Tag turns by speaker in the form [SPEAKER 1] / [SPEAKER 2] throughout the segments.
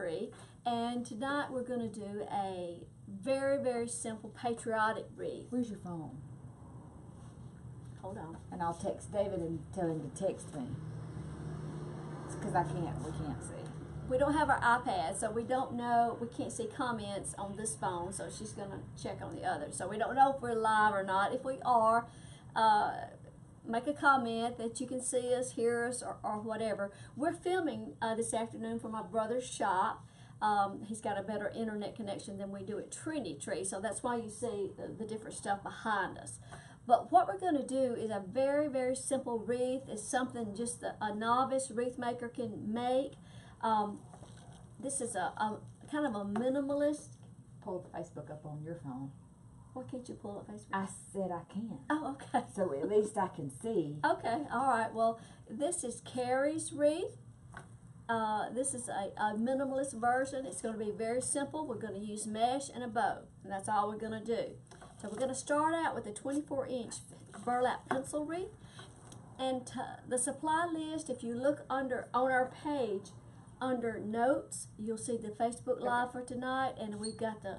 [SPEAKER 1] tree, and tonight we're going to do a very, very simple patriotic wreath.
[SPEAKER 2] Where's your phone?
[SPEAKER 1] Hold on.
[SPEAKER 2] And I'll text David and tell him to text me. It's because we can't see.
[SPEAKER 1] We don't have our iPad, so we don't know, we can't see comments on this phone, so she's going to check on the other. So we don't know if we're live or not. If we are, make a comment that you can see us, hear us, or whatever. We're filming this afternoon from my brother's shop. He's got a better internet connection than we do at Trendy, so that's why you see the different stuff behind us. But what we're going to do is a very, very simple wreath. It's something just a novice wreath maker can make. This is a kind of a minimalist.
[SPEAKER 2] Pull Facebook up on your phone.
[SPEAKER 1] Why can't you pull up Facebook?
[SPEAKER 2] I said I can.
[SPEAKER 1] Oh, okay.
[SPEAKER 2] So at least I can see.
[SPEAKER 1] Okay, all right. Well, this is Carrie's wreath. This is a minimalist version. It's going to be very simple. We're going to use mesh and a bow, and that's all we're going to do. So we're going to start out with a 24-inch burlap pencil wreath. And the supply list, if you look on our page, under notes, you'll see the Facebook Live for tonight, and we've got the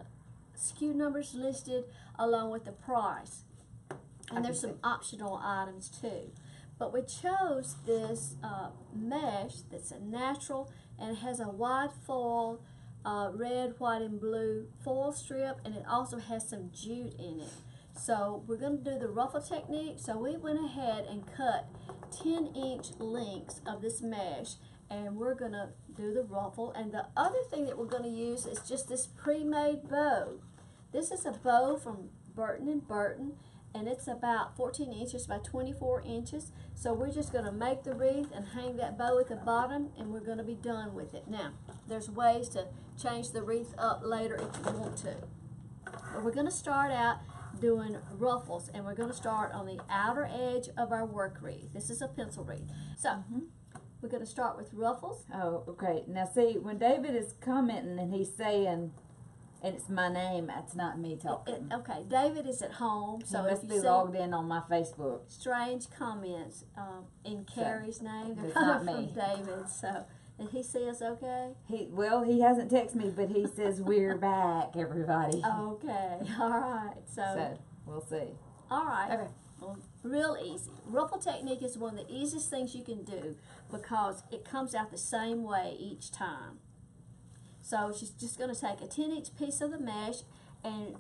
[SPEAKER 1] SKU numbers listed along with the price. And there's some optional items too. But we chose this mesh that's a natural, and it has a wide foil, red, white, and blue foil strip, and it also has some jute in it. So we're going to do the ruffle technique. So we went ahead and cut 10-inch lengths of this mesh, and we're going to do the ruffle. And the other thing that we're going to use is just this pre-made bow. This is a bow from Burton & Burton, and it's about 14 inches by 24 inches. So we're just going to make the wreath and hang that bow at the bottom, and we're going to be done with it. Now, there's ways to change the wreath up later if you want to. But we're going to start out doing ruffles, and we're going to start on the outer edge of our work wreath. This is a pencil wreath. So, we're going to start with ruffles.
[SPEAKER 2] Oh, okay. Now see, when David is commenting and he's saying, and it's my name, that's not me talking.
[SPEAKER 1] Okay, David is at home, so
[SPEAKER 2] he must
[SPEAKER 1] if
[SPEAKER 2] be
[SPEAKER 1] you see
[SPEAKER 2] logged in on my Facebook.
[SPEAKER 1] strange comments in Carrie's name, they're
[SPEAKER 2] it's
[SPEAKER 1] coming
[SPEAKER 2] not
[SPEAKER 1] from
[SPEAKER 2] me.
[SPEAKER 1] David. So, did he see us okay?
[SPEAKER 2] He hasn't texted me, but he says we're back, everybody.
[SPEAKER 1] Okay, all right.
[SPEAKER 2] So we'll see.
[SPEAKER 1] All right.
[SPEAKER 2] Okay.
[SPEAKER 1] Well, real easy. Ruffle technique is one of the easiest things you can do because it comes out the same way each time. So she's just going to take a 10-inch piece of the mesh, and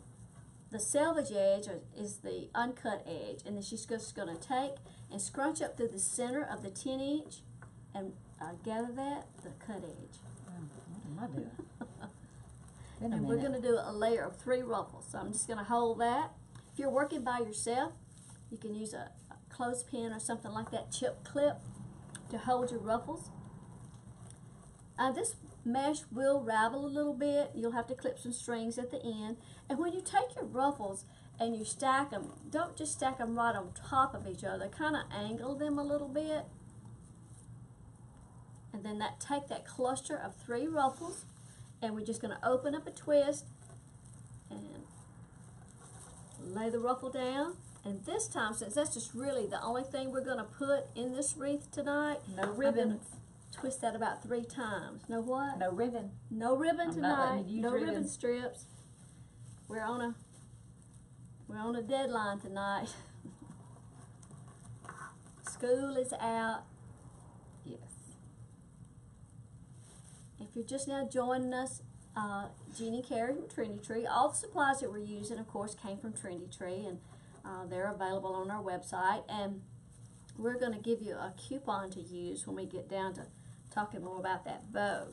[SPEAKER 1] the selvage edge is the uncut edge, and then she's just going to take and scrunch up through the center of the 10-inch and gather the cut edge.
[SPEAKER 2] What am I doing?
[SPEAKER 1] And we're going to do a layer of 3 ruffles. So I'm just going to hold that. If you're working by yourself, you can use a clothespin or something like that, chip clip, to hold your ruffles. This mesh will ravel a little bit. You'll have to clip some strings at the end. And when you take your ruffles and you stack them, don't just stack them right on top of each other. Kind of angle them a little bit. And then take that cluster of 3 ruffles, and we're just going to open up a twist and lay the ruffle down. And this time, since that's just really the only thing we're going to put in this wreath tonight,
[SPEAKER 2] No ribbons.
[SPEAKER 1] Twist that about 3 times. No what?
[SPEAKER 2] No ribbon.
[SPEAKER 1] No ribbon
[SPEAKER 2] I'm not letting
[SPEAKER 1] tonight.
[SPEAKER 2] you use
[SPEAKER 1] No ribbon
[SPEAKER 2] ribbons.
[SPEAKER 1] strips. We're on a deadline tonight. School is out.
[SPEAKER 2] Yes.
[SPEAKER 1] If you're just now joining us, Jeannie and Carrie from Trendy. All the supplies that we're using, of course, came from Trendy, and they're available on our website. And we're going to give you a coupon to use when we get down to talking more about that bow.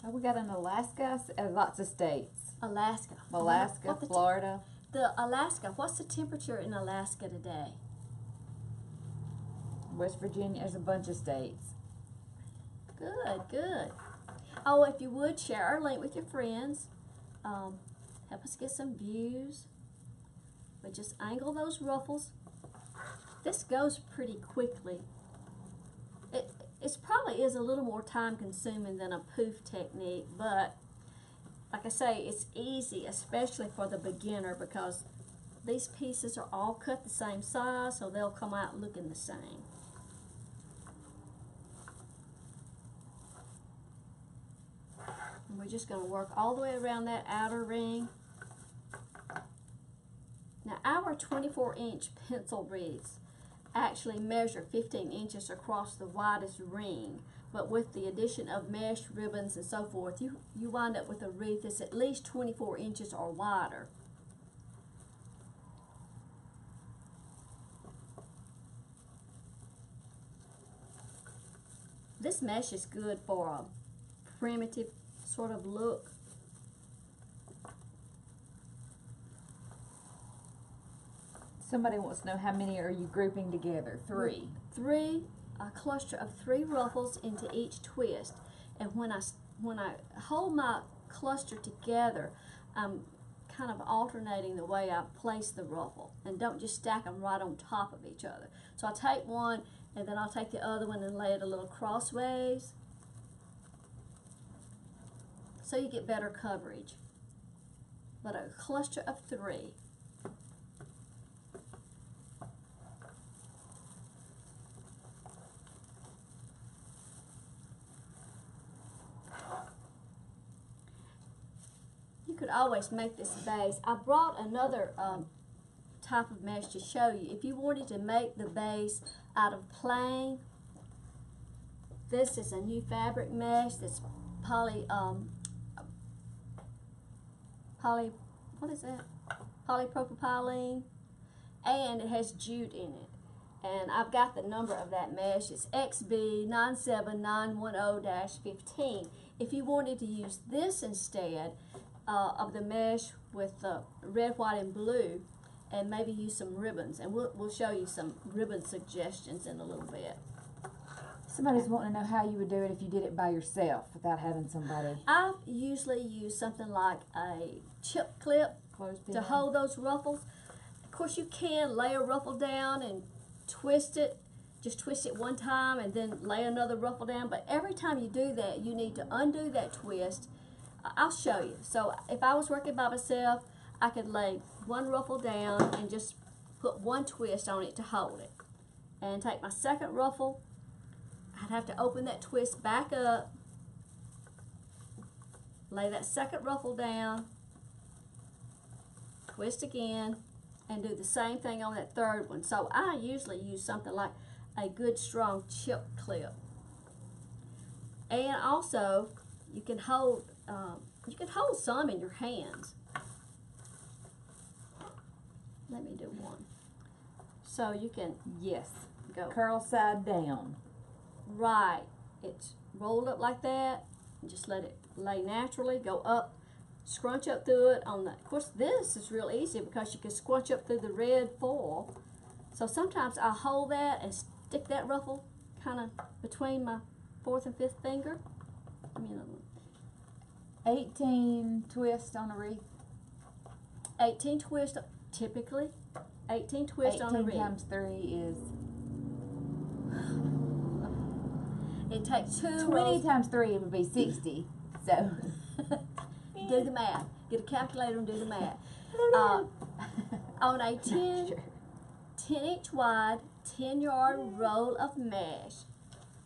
[SPEAKER 2] Oh, we got in Alaska, lots of states.
[SPEAKER 1] Alaska.
[SPEAKER 2] Alaska, Florida.
[SPEAKER 1] The Alaska, what's the temperature in Alaska today?
[SPEAKER 2] West Virginia, there's a bunch of states.
[SPEAKER 1] Good, good. Oh, if you would, share our link with your friends. Help us get some views. But just angle those ruffles. This goes pretty quickly. It probably is a little more time consuming than a poof technique, but like I say, it's easy, especially for the beginner, because these pieces are all cut the same size, so they'll come out looking the same. we're just going to work all the way around that outer ring. Now our 24-inch pencil wreaths actually measure 15 inches across the widest ring, but with the addition of mesh, ribbons, and so forth, you wind up with a wreath that's at least 24 inches or wider. This mesh is good for a primitive sort of look.
[SPEAKER 2] Somebody wants to know how many are you grouping together? 3.
[SPEAKER 1] A cluster of 3 ruffles into each twist. And when I hold my cluster together, I'm kind of alternating the way I place the ruffle, and don't just stack them right on top of each other. So I'll take one, and then I'll take the other one and lay it a little crossways, so you get better coverage. But a cluster of 3. You could always make this base. I brought another type of mesh to show you. If you wanted to make the base out of plain, this is a new fabric mesh that's what is that? Polypropylene, and it has jute in it. And I've got the number of that mesh. It's XB97910-15. If you wanted to use this instead of the mesh with the red, white, and blue, and maybe use some ribbons, and we'll show you some ribbon suggestions in a little bit.
[SPEAKER 2] Somebody's wanting to know how you would do it if you did it by yourself without having somebody.
[SPEAKER 1] I usually use something like a chip clip to hold those ruffles. Of course, you can lay a ruffle down and twist it. Just twist it one time and then lay another ruffle down. But every time you do that, you need to undo that twist. I'll show you. So if I was working by myself, I could lay one ruffle down and just put one twist on it to hold it. And take my second ruffle. I'd have to open that twist back up, lay that second ruffle down, twist again, and do the same thing on that third one. So I usually use something like a good strong chip clip. And also, you can hold some in your hands. Let me do one. So you can go
[SPEAKER 2] curl side down.
[SPEAKER 1] Right. It's rolled up like that. And just let it lay naturally. Go up, scrunch up through it. Of course, this is real easy because you can scrunch up through the red foil. So sometimes I'll hold that and stick that ruffle kind of between my 4th and 5th finger. Give me another one.
[SPEAKER 2] 18 twists on a wreath.
[SPEAKER 1] 18 twists, typically. 18 twists on a wreath.
[SPEAKER 2] 18 times 3 is...
[SPEAKER 1] It takes 2
[SPEAKER 2] 20 times 3 would be 60. So
[SPEAKER 1] do the math. Get a calculator and do the math. On a 10-inch wide, 10-yard roll of mesh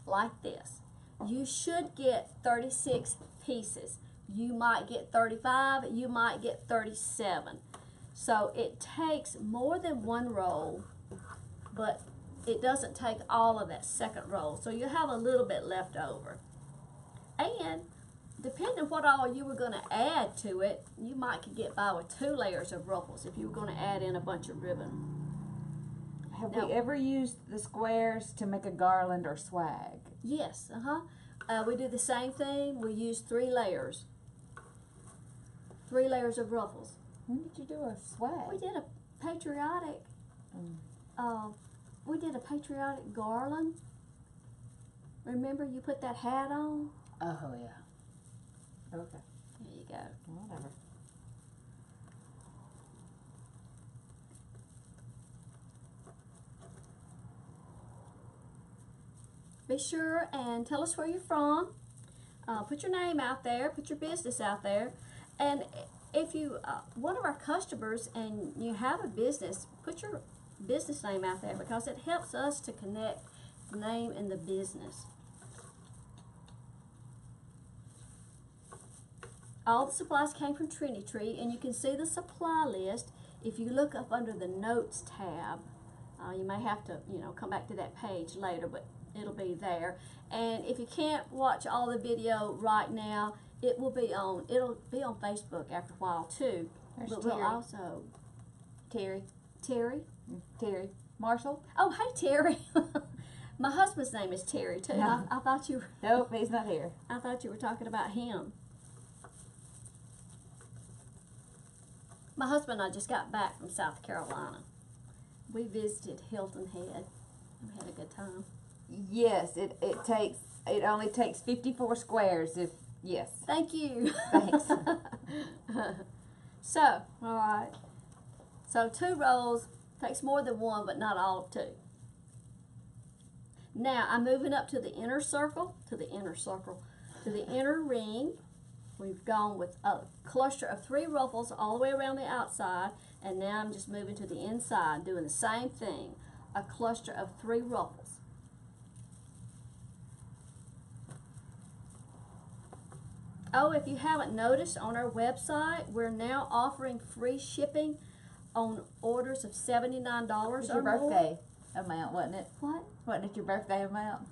[SPEAKER 1] like this, you should get 36 pieces. You might get 35, you might get 37. So it takes more than one roll, but it doesn't take all of that second roll. So you'll have a little bit left over. And depending on what all you were going to add to it, you might could get by with 2 layers of ruffles if you were going to add in a bunch of ribbon.
[SPEAKER 2] Have we ever used the squares to make a garland or swag?
[SPEAKER 1] Yes, we do the same thing. We use 3 layers. 3 layers of ruffles.
[SPEAKER 2] When did you do a swag?
[SPEAKER 1] We did a patriotic. We did a patriotic garland. Remember, you put that hat on?
[SPEAKER 2] Oh yeah. Okay.
[SPEAKER 1] There you go.
[SPEAKER 2] Whatever.
[SPEAKER 1] Be sure and tell us where you're from. Put your name out there. Put your business out there. And if you one of our customers and you have a business, put your business name out there because it helps us to connect the name and the business. All the supplies came from Trendy, and you can see the supply list if you look up under the Notes tab. You may have to, come back to that page later, but it'll be there. And if you can't watch all the video right now, it'll be on Facebook after a while too.
[SPEAKER 2] There's
[SPEAKER 1] But
[SPEAKER 2] Terry.
[SPEAKER 1] we'll also
[SPEAKER 2] Terry.
[SPEAKER 1] Terry.
[SPEAKER 2] Marshall?
[SPEAKER 1] Oh, hey Terry. My husband's name is Terry too.
[SPEAKER 2] No.
[SPEAKER 1] I thought you.
[SPEAKER 2] Nope, he's not here.
[SPEAKER 1] I thought you were talking about him. My husband and I just got back from South Carolina. We visited Hilton Head. We had a good time.
[SPEAKER 2] Yes, it only takes 54 squares if, yes.
[SPEAKER 1] Thank you.
[SPEAKER 2] Thanks.
[SPEAKER 1] So, all right. So 2 rolls takes more than 1, but not all of 2. Now I'm moving up to the inner circle, to the inner ring. We've gone with a cluster of 3 ruffles all the way around the outside, and now I'm just moving to the inside, doing the same thing, a cluster of 3 ruffles. Oh, if you haven't noticed, on our website, we're now offering free shipping on orders of $79
[SPEAKER 2] It was
[SPEAKER 1] or
[SPEAKER 2] your
[SPEAKER 1] more.
[SPEAKER 2] birthday amount, wasn't it?
[SPEAKER 1] What?
[SPEAKER 2] Wasn't it your birthday amount?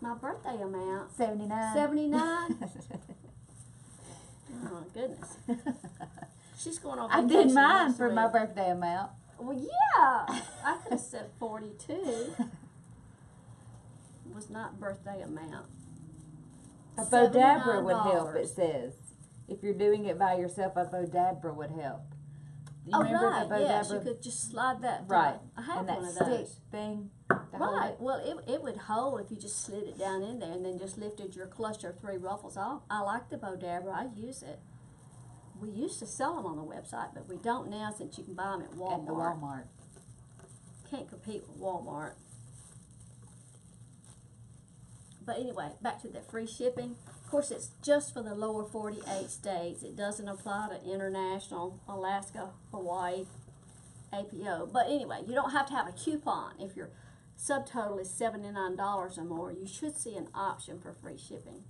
[SPEAKER 1] My birthday amount?
[SPEAKER 2] 79.
[SPEAKER 1] 79? Oh, goodness. She's going on
[SPEAKER 2] I
[SPEAKER 1] vacation
[SPEAKER 2] did mine
[SPEAKER 1] next
[SPEAKER 2] for my
[SPEAKER 1] week.
[SPEAKER 2] birthday amount.
[SPEAKER 1] Well, yeah. I could have said 42. It was not birthday amount.
[SPEAKER 2] A Bodabra would
[SPEAKER 1] $79.
[SPEAKER 2] help, it says. If you're doing it by yourself, a Bodabra would help. You
[SPEAKER 1] Oh,
[SPEAKER 2] remember
[SPEAKER 1] right.
[SPEAKER 2] the
[SPEAKER 1] Yes,
[SPEAKER 2] Bodabra?
[SPEAKER 1] you could just slide that down.
[SPEAKER 2] Right.
[SPEAKER 1] I have
[SPEAKER 2] And that
[SPEAKER 1] one of
[SPEAKER 2] stick
[SPEAKER 1] those.
[SPEAKER 2] thing. to hold
[SPEAKER 1] Right.
[SPEAKER 2] it.
[SPEAKER 1] Well, it would hold if you just slid it down in there and then just lifted your cluster of 3 ruffles off. I like the Bodabra. I use it. We used to sell them on the website, but we don't now since you can buy them at Walmart.
[SPEAKER 2] At the Walmart.
[SPEAKER 1] Can't compete with Walmart. But anyway, back to the free shipping. Of course, it's just for the lower 48 states. It doesn't apply to international, Alaska, Hawaii, APO. But anyway, you don't have to have a coupon. If your subtotal is $79 or more, you should see an option for free shipping.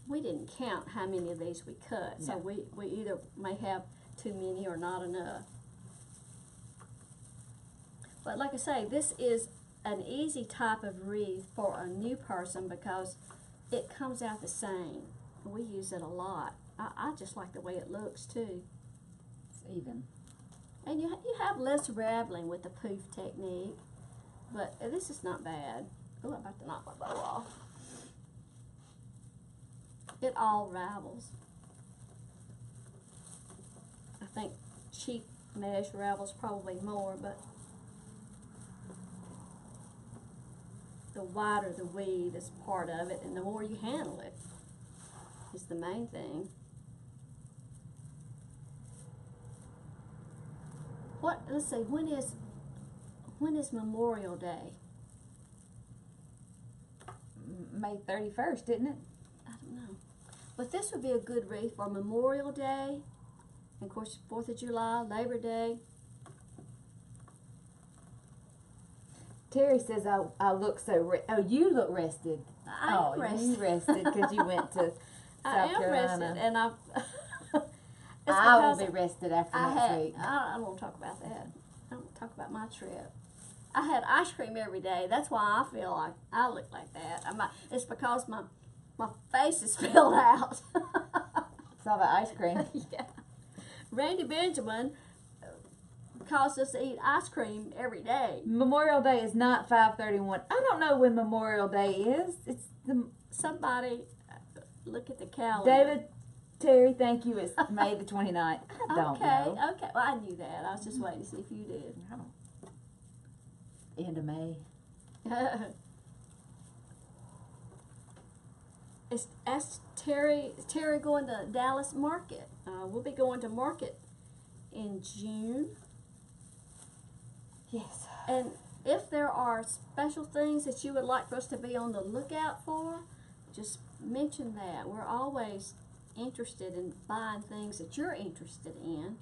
[SPEAKER 1] We didn't count how many of these we cut, so
[SPEAKER 2] No.
[SPEAKER 1] we either may have too many or not enough. But like I say, this is an easy type of wreath for a new person because it comes out the same. We use it a lot. I just like the way it looks too.
[SPEAKER 2] It's even.
[SPEAKER 1] And you have less raveling with the poof technique, but this is not bad. Oh, I'm about to knock my bow off. It all ravels. I think cheap mesh ravels probably more, but the wider the weave is part of it, and the more you handle it is the main thing. Let's see, when is Memorial Day?
[SPEAKER 2] May 31st, didn't it?
[SPEAKER 1] I don't know. But this would be a good wreath for Memorial Day, and of course 4th of July, Labor Day.
[SPEAKER 2] Terry says I look so oh, you look rested.
[SPEAKER 1] I am rested.
[SPEAKER 2] You rested because you went to
[SPEAKER 1] I
[SPEAKER 2] South
[SPEAKER 1] am
[SPEAKER 2] Carolina.
[SPEAKER 1] rested, and I've
[SPEAKER 2] I will be rested after next week.
[SPEAKER 1] I don't want to talk about that. I don't talk about my trip. I had ice cream every day. That's why I feel like I look like that. It's because my face is filled out.
[SPEAKER 2] It's all the ice cream.
[SPEAKER 1] Yeah. Randy Benjamin caused us to eat ice cream every day.
[SPEAKER 2] Memorial Day is not 5/31. I don't know when Memorial Day is. It's the
[SPEAKER 1] Somebody look at the calendar.
[SPEAKER 2] David, Terry, thank you. It's May the 29th. I don't know.
[SPEAKER 1] Okay. Well, I knew that. I was just waiting to see if you did.
[SPEAKER 2] End of May.
[SPEAKER 1] Ask Terry. Is Terry going to Dallas Market? We'll be going to Market in June.
[SPEAKER 2] Yes.
[SPEAKER 1] And if there are special things that you would like for us to be on the lookout for, just mention that. We're always interested in buying things that you're interested in.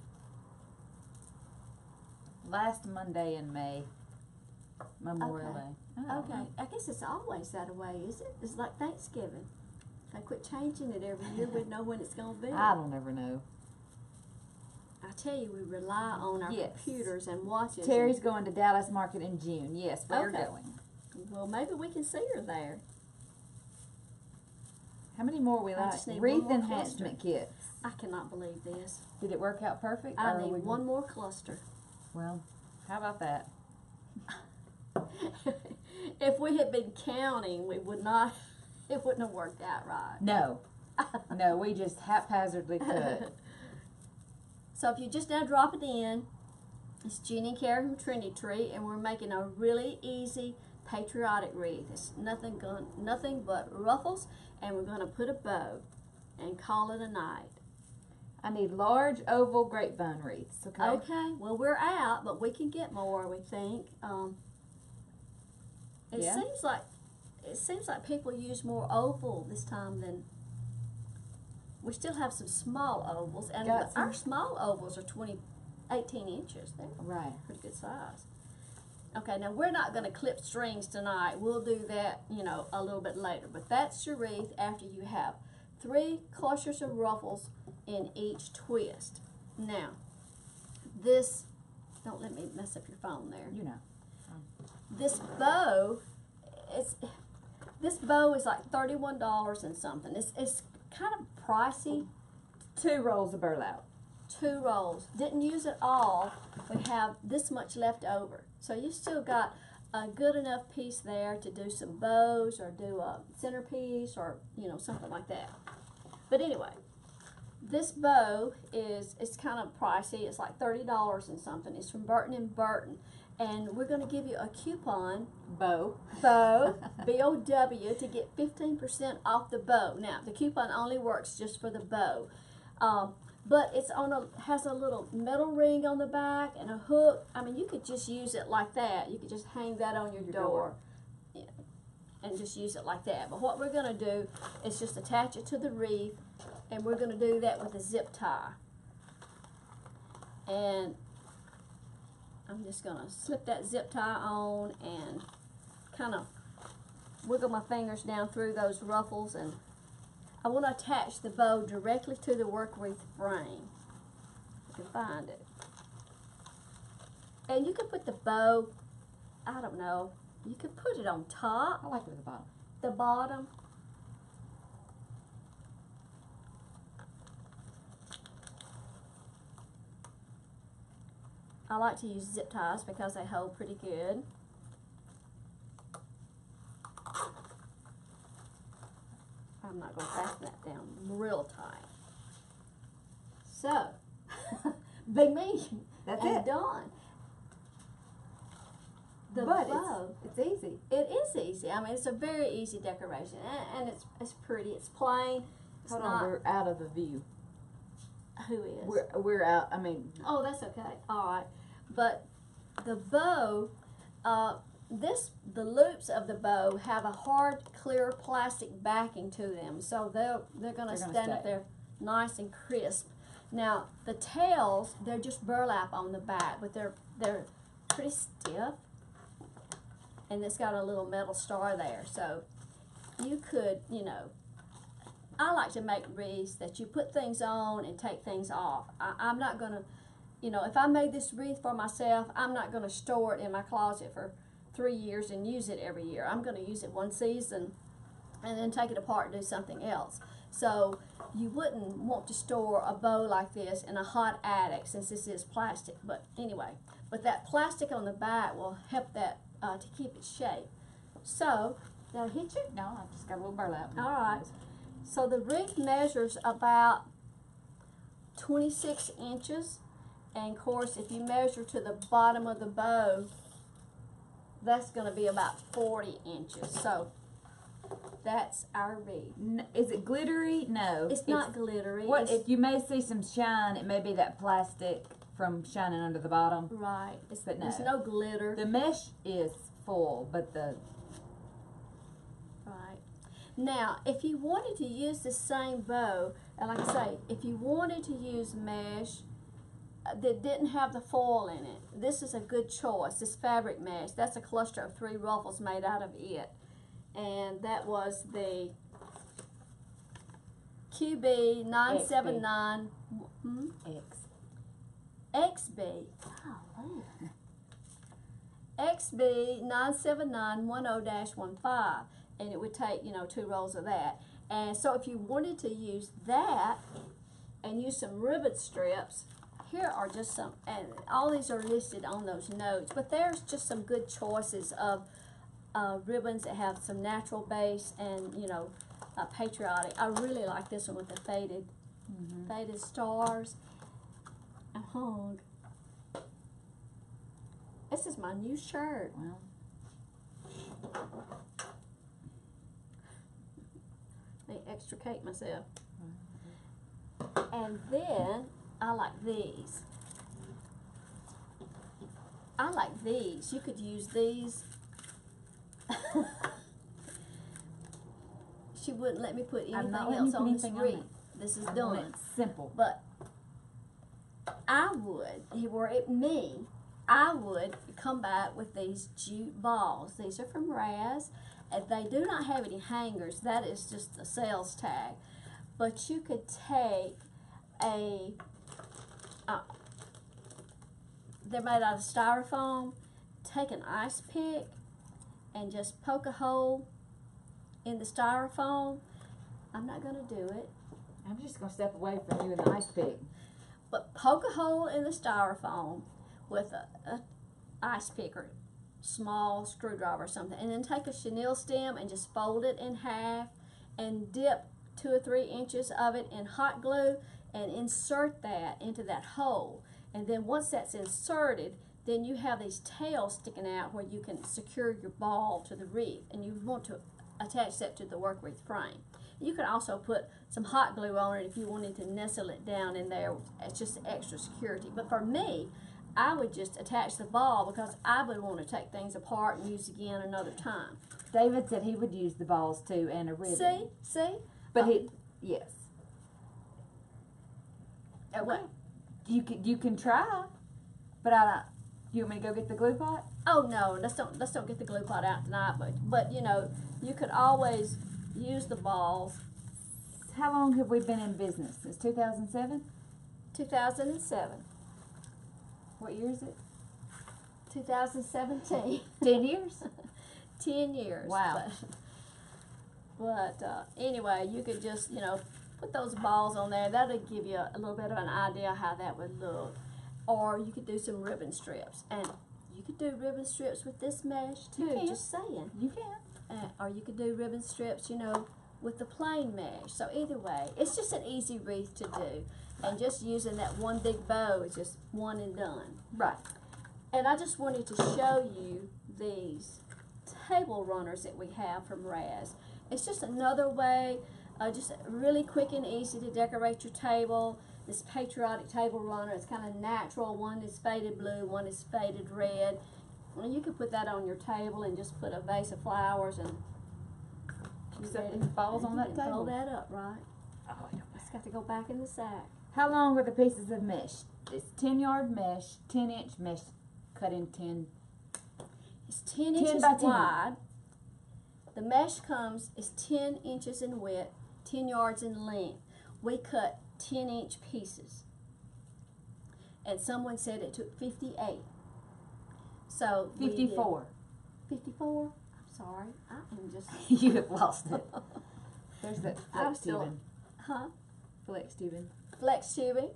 [SPEAKER 2] Last Monday in May. Memorial
[SPEAKER 1] Okay.
[SPEAKER 2] Day. I don't
[SPEAKER 1] Okay,
[SPEAKER 2] know.
[SPEAKER 1] I guess it's always that way, is it? It's like Thanksgiving. If I quit changing it every year, we'd know when it's going to be.
[SPEAKER 2] I don't ever know.
[SPEAKER 1] I tell you, we rely on our
[SPEAKER 2] Yes.
[SPEAKER 1] computers and watches.
[SPEAKER 2] Terry's going to Dallas Market in June. Yes, we're
[SPEAKER 1] Okay.
[SPEAKER 2] going.
[SPEAKER 1] Well, maybe we can see her there.
[SPEAKER 2] How many more we
[SPEAKER 1] I
[SPEAKER 2] like?
[SPEAKER 1] just need one
[SPEAKER 2] Wreath
[SPEAKER 1] more
[SPEAKER 2] enhancement kits.
[SPEAKER 1] I cannot believe this.
[SPEAKER 2] Did it work out perfect?
[SPEAKER 1] I
[SPEAKER 2] or are
[SPEAKER 1] need
[SPEAKER 2] we-
[SPEAKER 1] one more cluster.
[SPEAKER 2] Well, how about that?
[SPEAKER 1] If we had been counting, we would not. It wouldn't have worked out right.
[SPEAKER 2] No. No, we just haphazardly cut.
[SPEAKER 1] So if you just now drop it in, it's Jeannie and Carrie from Trendy Tree, and we're making a really easy patriotic wreath. It's nothing but ruffles, and we're going to put a bow and call it a night.
[SPEAKER 2] I need large oval grapevine wreaths, okay?
[SPEAKER 1] Okay, well we're out, but we can get more. We think. It
[SPEAKER 2] Yeah.
[SPEAKER 1] seems like people use more oval this time than. We still have some small ovals, and
[SPEAKER 2] Got some-
[SPEAKER 1] our small ovals are 18 inches. They're
[SPEAKER 2] Right.
[SPEAKER 1] pretty good size. Okay, now we're not going to clip strings tonight. We'll do that, a little bit later. But that's your wreath after you have 3 clusters of ruffles in each twist. Now, don't let me mess up your phone there.
[SPEAKER 2] You know.
[SPEAKER 1] This bow is like $31 and something. It's kind of pricey.
[SPEAKER 2] 2 rolls of burlap.
[SPEAKER 1] 2 rolls. Didn't use it all. We have this much left over. So you still got a good enough piece there to do some bows or do a centerpiece or something like that. But anyway, this bow it's kind of pricey. It's like $30 and something. It's from Burton and Burton. And we're going to give you a coupon,
[SPEAKER 2] Bow.
[SPEAKER 1] B-O-W, to get 15% off the bow. Now, the coupon only works just for the bow. But it's has a little metal ring on the back and a hook. I mean, you could just use it like that. You could just hang that on your door. Yeah, and just use it like that. But what we're going to do is just attach it to the wreath, and we're going to do that with a zip tie. And I'm just going to slip that zip tie on and kind of wiggle my fingers down through those ruffles, and I want to attach the bow directly to the work wreath frame. If you can find it. And you can put the bow, I don't know, you could put it on top,
[SPEAKER 2] I like it at the bottom.
[SPEAKER 1] the bottom. I like to use zip ties because they hold pretty good. I'm not going to fasten that down real tight. So, big me.
[SPEAKER 2] That's
[SPEAKER 1] and
[SPEAKER 2] it.
[SPEAKER 1] done. The
[SPEAKER 2] But
[SPEAKER 1] bow.
[SPEAKER 2] it's easy.
[SPEAKER 1] It is easy. I mean, it's a very easy decoration, and it's pretty. It's plain. It's
[SPEAKER 2] Hold
[SPEAKER 1] not.
[SPEAKER 2] on, we're out of the view.
[SPEAKER 1] Who is?
[SPEAKER 2] We're out. I mean,
[SPEAKER 1] Oh, that's okay. All right, but the bow, the loops of the bow have a hard, clear plastic backing to them, so they're going to stand up
[SPEAKER 2] stay.
[SPEAKER 1] there nice and crisp. Now the tails, they're just burlap on the back, but they're pretty stiff, and it's got a little metal star there. So you could, I like to make wreaths that you put things on and take things off. I'm not going to, if I made this wreath for myself, I'm not going to store it in my closet for 3 years and use it every year. I'm going to use it one season and then take it apart and do something else. So you wouldn't want to store a bow like this in a hot attic since this is plastic. But anyway, but that plastic on the back will help that to keep its shape. So, did I hit you?
[SPEAKER 2] no, I just got a little burlap.
[SPEAKER 1] All right. So the wreath measures about 26 inches. And of course, if you measure to the bottom of the bow, that's going to be about 40 inches. So that's our wreath.
[SPEAKER 2] Is it glittery? No.
[SPEAKER 1] It's not glittery.
[SPEAKER 2] What
[SPEAKER 1] It's-
[SPEAKER 2] if you may see some shine? It may be that plastic from shining under the bottom.
[SPEAKER 1] Right.
[SPEAKER 2] But no.
[SPEAKER 1] There's no glitter.
[SPEAKER 2] The mesh is full, but the
[SPEAKER 1] Right. Now, if you wanted to use the same bow, and like I say, if you wanted to use mesh, that didn't have the foil in it. This is a good choice. This fabric mesh, that's a cluster of 3 ruffles made out of it. And that was the QB 979 XB. Oh, XB 97910-15, and it would take, 2 rolls of that. And so if you wanted to use that and use some ribbon strips, here are just some, and all these are listed on those notes, but there's just some good choices of ribbons that have some natural base and, patriotic. I really like this one with the faded stars. I'm hung. This is my new shirt.
[SPEAKER 2] Well,
[SPEAKER 1] I extricate myself. And then I like these. I like these. You could use these. She wouldn't let me put anything else on this wreath. This is done.
[SPEAKER 2] It's simple.
[SPEAKER 1] But I would, I would come back with these jute balls. These are from Raz. And they do not have any hangers. That is just a sales tag. But you could take they're made out of styrofoam. Take an ice pick and just poke a hole in the styrofoam. I'm not going to do it.
[SPEAKER 2] I'm just going to step away from you and the ice pick.
[SPEAKER 1] But poke a hole in the styrofoam with a ice pick or small screwdriver or something. And then take a chenille stem and just fold it in half and dip 2 or 3 inches of it in hot glue and insert that into that hole. And then once that's inserted, then you have these tails sticking out where you can secure your ball to the wreath, and you want to attach that to the work wreath frame. You can also put some hot glue on it if you wanted to nestle it down in there. It's just extra security. But for me, I would just attach the ball because I would want to take things apart and use again another time.
[SPEAKER 2] David said he would use the balls too and a ribbon.
[SPEAKER 1] See?
[SPEAKER 2] But yes.
[SPEAKER 1] What?
[SPEAKER 2] You can try, but I don't. You want me to go get the glue pot?
[SPEAKER 1] Oh no, let's don't get the glue pot out tonight. But you could always use the balls.
[SPEAKER 2] How long have we been in business? Since 2007?
[SPEAKER 1] 2007.
[SPEAKER 2] What year is it?
[SPEAKER 1] 2017.
[SPEAKER 2] 10 years?
[SPEAKER 1] 10 years.
[SPEAKER 2] Wow.
[SPEAKER 1] But anyway, you could just, put those balls on there. That'll give you a little bit of an idea how that would look. Or you could do some ribbon strips. And you could do ribbon strips with this mesh too,
[SPEAKER 2] You can.
[SPEAKER 1] just saying.
[SPEAKER 2] You can.
[SPEAKER 1] Or you could do ribbon strips, with the plain mesh. So either way, it's just an easy wreath to do. And just using that one big bow is just one and done.
[SPEAKER 2] Right.
[SPEAKER 1] And I just wanted to show you these table runners that we have from Raz. It's just another way, just really quick and easy to decorate your table. This Patriotic table runner is kind of natural. One is faded blue, one is faded red. And you could put that on your table and just put a vase of flowers and
[SPEAKER 2] Set these balls on that
[SPEAKER 1] you can
[SPEAKER 2] table.
[SPEAKER 1] Fold that up, right?
[SPEAKER 2] Oh, I don't.
[SPEAKER 1] It's got to go back in the sack.
[SPEAKER 2] How long are the pieces of mesh? It's 10-yard mesh, 10-inch mesh, cut in 10.
[SPEAKER 1] It's 10
[SPEAKER 2] 10
[SPEAKER 1] inches
[SPEAKER 2] by 10.
[SPEAKER 1] wide. The mesh is 10 inches in width, 10 yards in length. We cut 10-inch pieces. And someone said it took 58. So
[SPEAKER 2] 54.
[SPEAKER 1] 54? I'm sorry. I am just...
[SPEAKER 2] You have lost it. There's that
[SPEAKER 1] I'm
[SPEAKER 2] flex
[SPEAKER 1] still...
[SPEAKER 2] tubing.
[SPEAKER 1] Huh?
[SPEAKER 2] Flex tubing.
[SPEAKER 1] Flex tubing.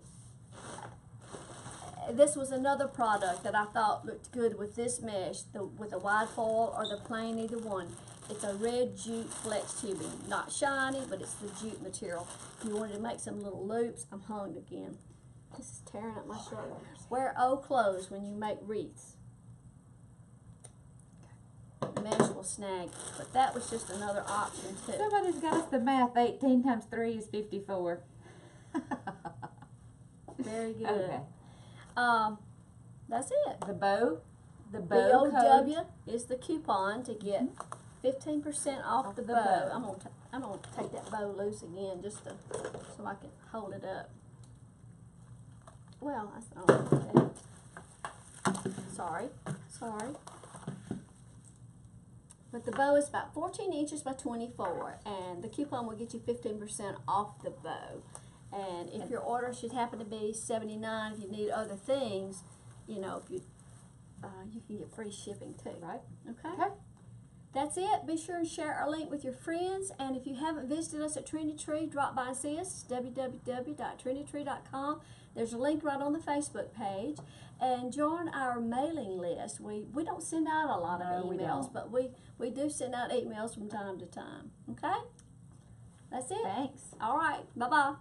[SPEAKER 1] This was another product that I thought looked good with this mesh, with the wide foil or the plain, either one. It's a red jute flex tubing. Not shiny, but it's the jute material. If you wanted to make some little loops, I'm hung again. This is tearing up my shirt. Wear old clothes when you make wreaths. Mesh will snag, but that was just another option too.
[SPEAKER 2] Somebody's got us the math. 18 times 3 is 54.
[SPEAKER 1] Very good.
[SPEAKER 2] Okay.
[SPEAKER 1] That's it.
[SPEAKER 2] The bow. The bow
[SPEAKER 1] BOW
[SPEAKER 2] code.
[SPEAKER 1] is the coupon to get 15% off the bow.
[SPEAKER 2] bow.
[SPEAKER 1] I'm gonna take that bow loose again just so I can hold it up. well, I don't know. Sorry. But the bow is about 14 inches by 24, and the coupon will get you 15% off the bow. And if your order should happen to be $79, if you need other things, you know, if you can get free shipping too.
[SPEAKER 2] Right.
[SPEAKER 1] Okay. That's it. Be sure and share our link with your friends. And if you haven't visited us at Trendy Tree, drop by and see us. www.trendytree.com. There's a link right on the Facebook page. And join our mailing list. We don't send out a lot of emails, but we do send out emails from time to time. Okay? That's it.
[SPEAKER 2] Thanks.
[SPEAKER 1] All right. Bye-bye.